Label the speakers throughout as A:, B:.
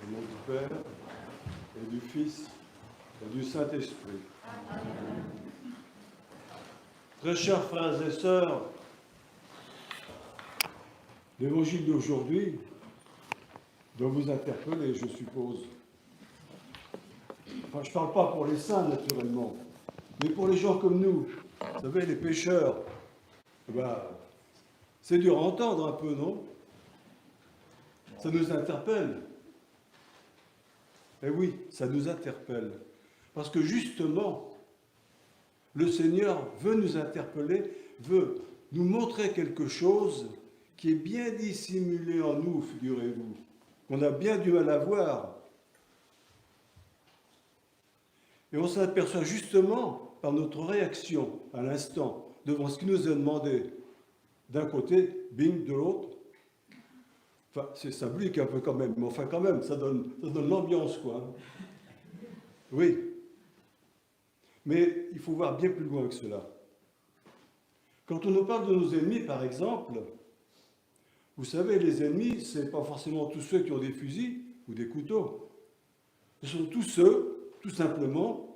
A: Au nom du Père, et du Fils, et du Saint-Esprit. Très chers frères et sœurs, l'évangile d'aujourd'hui doit vous interpeller, je suppose. Enfin, je ne parle pas pour les saints, naturellement, mais pour les gens comme nous. Vous savez, les pécheurs, c'est dur à entendre un peu, non? Ça nous interpelle. Eh oui, ça nous interpelle. Parce que justement, le Seigneur veut nous interpeller, veut nous montrer quelque chose qui est bien dissimulé en nous, figurez-vous, qu'on a bien du mal à voir. Et on s'aperçoit justement par notre réaction à l'instant devant ce qui nous est demandé. D'un côté, bing, de l'autre. Enfin, c'est symbolique un peu quand même, mais enfin quand même, ça donne l'ambiance, quoi. Oui. Mais il faut voir bien plus loin que cela. Quand on nous parle de nos ennemis, par exemple, vous savez, les ennemis, ce n'est pas forcément tous ceux qui ont des fusils ou des couteaux. Ce sont tous ceux, tout simplement,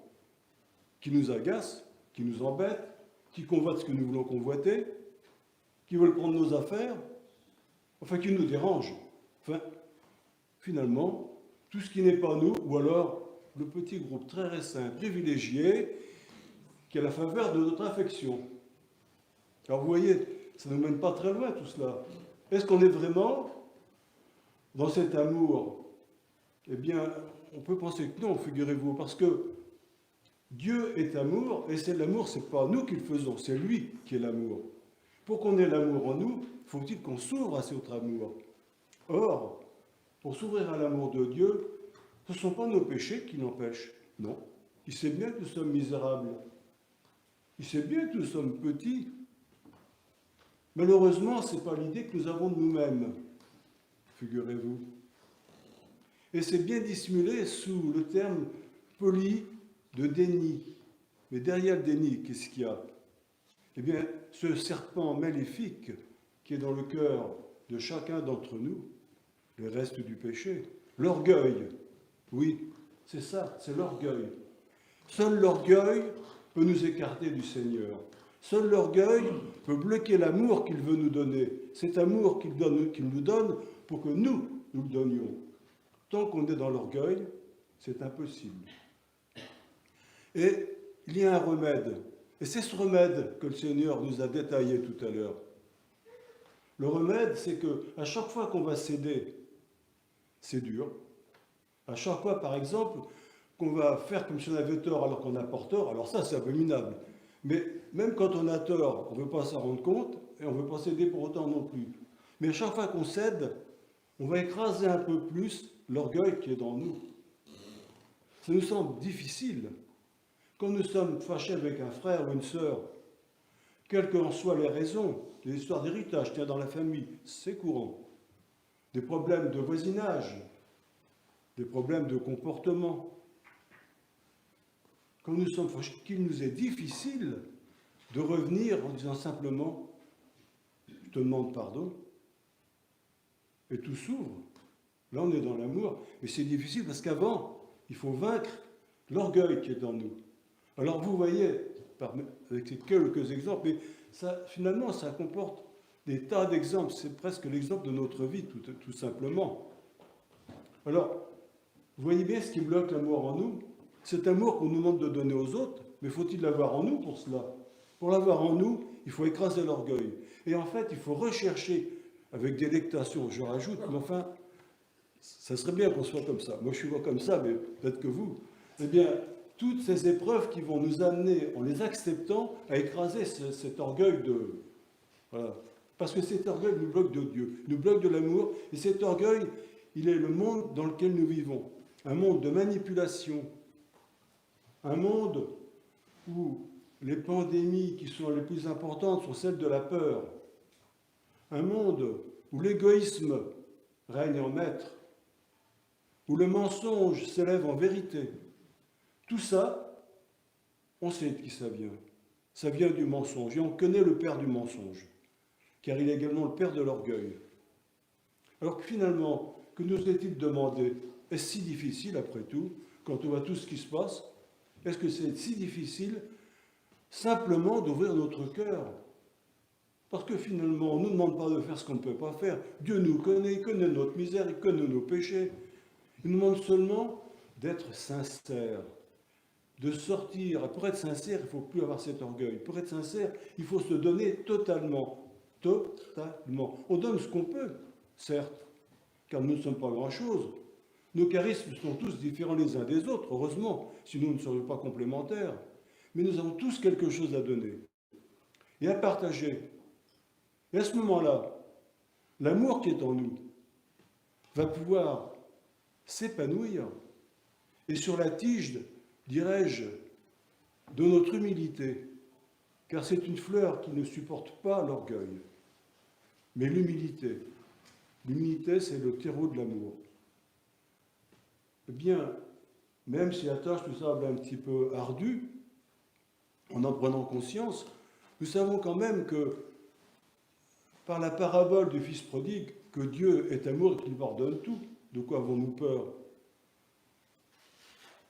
A: qui nous agacent, qui nous embêtent, qui convoitent ce que nous voulons convoiter, qui veulent prendre nos affaires, enfin qui nous dérangent. Enfin, finalement, tout ce qui n'est pas nous, ou alors le petit groupe très restreint, privilégié, qui a la faveur de notre affection. Alors vous voyez, ça ne nous mène pas très loin tout cela. Est-ce qu'on est vraiment dans cet amour? Eh bien, on peut penser que non, figurez-vous, parce que Dieu est amour, et c'est l'amour, ce n'est pas nous qui le faisons, c'est lui qui est l'amour. Pour qu'on ait l'amour en nous, faut-il qu'on s'ouvre à cet amour. Or, pour s'ouvrir à l'amour de Dieu, ce ne sont pas nos péchés qui l'empêchent, non. Il sait bien que nous sommes misérables. Il sait bien que nous sommes petits. Malheureusement, ce n'est pas l'idée que nous avons de nous-mêmes, figurez-vous. Et c'est bien dissimulé sous le terme poli de déni. Mais derrière le déni, qu'est-ce qu'il y a? Eh bien, ce serpent maléfique qui est dans le cœur de chacun d'entre nous, les restes du péché, l'orgueil. Oui, c'est ça, c'est l'orgueil. Seul l'orgueil peut nous écarter du Seigneur. Seul l'orgueil peut bloquer l'amour qu'il veut nous donner. Cet amour qu'il nous donne pour que nous le donnions. Tant qu'on est dans l'orgueil, c'est impossible. Et il y a un remède. Et c'est ce remède que le Seigneur nous a détaillé tout à l'heure. Le remède, c'est qu'à chaque fois qu'on va céder, c'est dur. À chaque fois, par exemple, qu'on va faire comme si on avait tort alors qu'on n'a pas tort, alors ça, c'est abominable. Mais même quand on a tort, on ne veut pas s'en rendre compte et on ne veut pas céder pour autant non plus. Mais à chaque fois qu'on cède, on va écraser un peu plus l'orgueil qui est dans nous. Ça nous semble difficile. Quand nous sommes fâchés avec un frère ou une sœur, quelles qu'en soient les raisons, les histoires d'héritage, tiens, dans la famille, c'est courant. Des problèmes de voisinage, des problèmes de comportement. Quand nous sommes fâchés, qu'il nous est difficile de revenir en disant simplement « je te demande pardon ». Et tout s'ouvre. Là, on est dans l'amour. Mais c'est difficile parce qu'avant, il faut vaincre l'orgueil qui est en nous. Alors vous voyez, avec ces quelques exemples, mais ça, finalement, ça comporte des tas d'exemples. C'est presque l'exemple de notre vie, tout simplement. Alors, vous voyez bien ce qui bloque l'amour en nous. Cet amour qu'on nous demande de donner aux autres, mais faut-il l'avoir en nous pour cela? Pour l'avoir en nous, il faut écraser l'orgueil. Et en fait, il faut rechercher, avec délectation, je rajoute, mais enfin, ça serait bien qu'on soit comme ça. Moi, je suis pas comme ça, mais peut-être que vous. Eh bien, toutes ces épreuves qui vont nous amener, en les acceptant, à écraser cet orgueil de... Voilà. Parce que cet orgueil nous bloque de Dieu, nous bloque de l'amour, et cet orgueil, il est le monde dans lequel nous vivons. Un monde de manipulation, un monde où les pandémies qui sont les plus importantes sont celles de la peur, un monde où l'égoïsme règne en maître, où le mensonge s'élève en vérité. Tout ça, on sait de qui ça vient. Ça vient du mensonge, et on connaît le père du mensonge, car il est également le père de l'orgueil. Alors que finalement, que nous est-il demandé? Est-ce si difficile, après tout, quand on voit tout ce qui se passe? Est-ce que c'est si difficile simplement d'ouvrir notre cœur? Parce que finalement, on ne nous demande pas de faire ce qu'on ne peut pas faire. Dieu nous connaît, il connaît notre misère, il connaît nos péchés. Il nous demande seulement d'être sincère, de sortir. Pour être sincère, il ne faut plus avoir cet orgueil. Pour être sincère, il faut se donner totalement. Totalement. On donne ce qu'on peut, certes, car nous ne sommes pas grand-chose. Nos charismes sont tous différents les uns des autres, heureusement, sinon nous ne serions pas complémentaires. Mais nous avons tous quelque chose à donner et à partager. Et à ce moment-là, l'amour qui est en nous va pouvoir s'épanouir. Et sur la tige, dirais-je, de notre humilité, car c'est une fleur qui ne supporte pas l'orgueil, mais l'humilité. L'humilité, c'est le terreau de l'amour. Eh bien, même si la tâche nous semble un petit peu ardue, en prenant conscience, nous savons quand même que, par la parabole du Fils prodigue, que Dieu est amour et qu'il pardonne tout. De quoi avons-nous peur?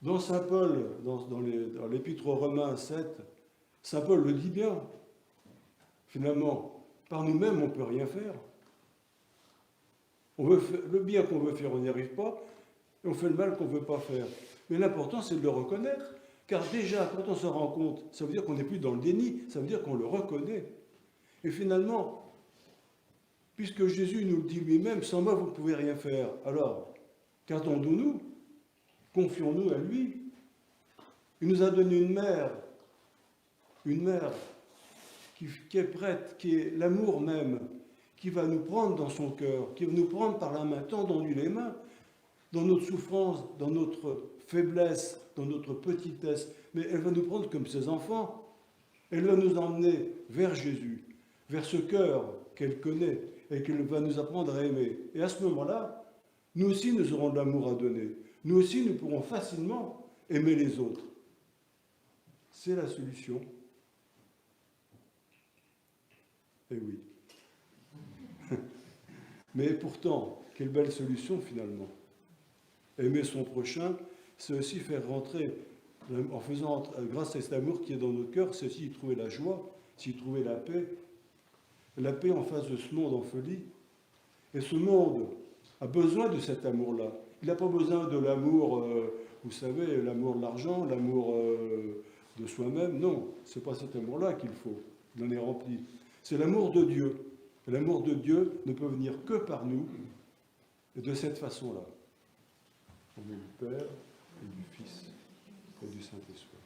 A: Dans Saint Paul, dans l'Épître aux Romains 7, Saint Paul le dit bien. Finalement, par nous-mêmes, on ne peut rien faire. Le bien qu'on veut faire, on n'y arrive pas, et on fait le mal qu'on ne veut pas faire. Mais l'important, c'est de le reconnaître, car déjà, quand on se rend compte, ça veut dire qu'on n'est plus dans le déni, ça veut dire qu'on le reconnaît. Et finalement, puisque Jésus nous le dit lui-même, sans moi, vous ne pouvez rien faire. Alors, qu'attendons-nous? Confions-nous à lui. Il nous a donné une mère qui est prête, qui est l'amour même, qui va nous prendre dans son cœur, qui va nous prendre par la main, tendons-lui les mains, dans notre souffrance, dans notre faiblesse, dans notre petitesse, mais elle va nous prendre comme ses enfants. Elle va nous emmener vers Jésus, vers ce cœur qu'elle connaît et qu'elle va nous apprendre à aimer. Et à ce moment-là, nous aussi, nous aurons de l'amour à donner. Nous aussi, nous pourrons facilement aimer les autres. C'est la solution. Eh oui. Mais pourtant, quelle belle solution finalement. Aimer son prochain, c'est aussi faire rentrer, en faisant, grâce à cet amour qui est dans notre cœur, c'est aussi y trouver la joie, s'y trouver la paix en face de ce monde en folie. Et ce monde a besoin de cet amour-là. Il n'a pas besoin de l'amour, vous savez, l'amour de l'argent, l'amour de soi-même. Non, ce n'est pas cet amour-là qu'il faut. Il en est rempli. C'est l'amour de Dieu. Et l'amour de Dieu ne peut venir que par nous, et de cette façon-là. Au nom du Père, et du Fils, et du Saint-Esprit.